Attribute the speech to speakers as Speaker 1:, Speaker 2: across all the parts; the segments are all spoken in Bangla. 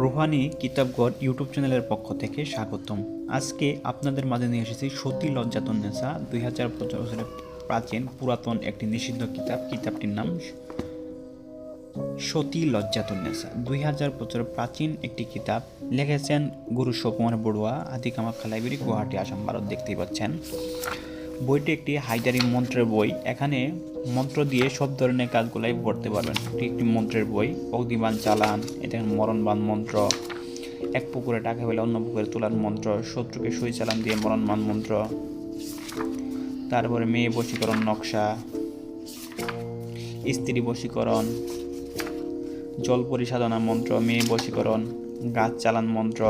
Speaker 1: রুহানি কিতাবগড় ইউটিউব চ্যানেলের পক্ষ থেকে স্বাগতম। আজকে আপনাদের মাঝে নিয়ে এসেছি সতী লজ্জাতুন্নেসা। 2000 বছরের প্রাচীন পুরাতন একটি নিষিদ্ধ কিতাব। কিতাবটির নাম সতী লজ্জাতুন্নেসা। 2000 বছরের প্রাচীন একটি কিতাব। লিখেছেন গুরু সুকুমার বড়ুয়া, আদিকামাখ্যা লাইব্রেরি, গুয়াহাটি, আসাম, ভারত। দেখতেই পাচ্ছেন বইটি একটি হায়দারি মন্ত্রের বই। এখানে মন্ত্র দিয়ে সব ধরনের কাজগুলাই পড়তে পারবেন। এটি একটি মন্ত্রের বই। অগ্নিবাণ চালান, এটা মরণবাণ মন্ত্র, এক পুকুরে টাকা পেলে অন্য পুকুরে তোলার মন্ত্র, শত্রুকে সুই চালান দিয়ে মরণবাণ মন্ত্র, তারপরে মেয়ে বশীকরণ নকশা, স্ত্রী বশীকরণ, জল পরিসাধনা মন্ত্র, মেয়ে বশীকরণ, গাছ চালান মন্ত্র,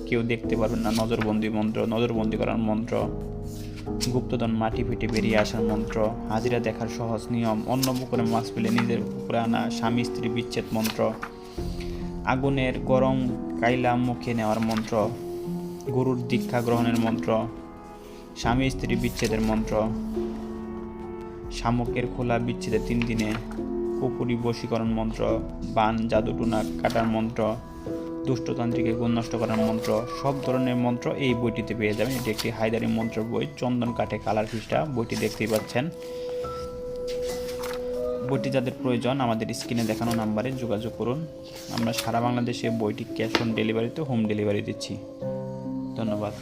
Speaker 1: কেউ দেখতে পারবেন না নজরবন্দি মন্ত্র, নজরবন্দি করার মন্ত্র, গুপ্তধন মাটি ফেটে বেরিয়ে আসার মন্ত্র, হাজিরা দেখার সহজ নিয়ম, অন্য পুকুরে মাছ পেলে নিজের পুকুরে আনা, স্বামী স্ত্রী বিচ্ছেদ মন্ত্র, আগুনের গরম কাইলা মুখে নেওয়ার মন্ত্র, গুরুর দীক্ষা গ্রহণের মন্ত্র, স্বামী স্ত্রী বিচ্ছেদের মন্ত্র, শামুকের খোলা বিচ্ছেদের 3 দিনে, কুপুরি বশীকরণ মন্ত্র, বান জাদুটুনা কাটার মন্ত্র, দুষ্টতান্ত্রিকের গুণ নষ্ট করার মন্ত্র, সব ধরনের মন্ত্র এই বইটিতে পেয়ে যাবেন। এটি একটি হায়দারি মন্ত্র বই, চন্দন কাঠে কালার পৃষ্ঠা। বইটি দেখতেই পাচ্ছেন। বইটি যাদের প্রয়োজন আমাদের স্ক্রিনে দেখানো নাম্বারে যোগাযোগ করুন। আমরা সারা বাংলাদেশে বইটি ক্যাশ অন ডেলিভারিতে হোম ডেলিভারি দিচ্ছি। ধন্যবাদ।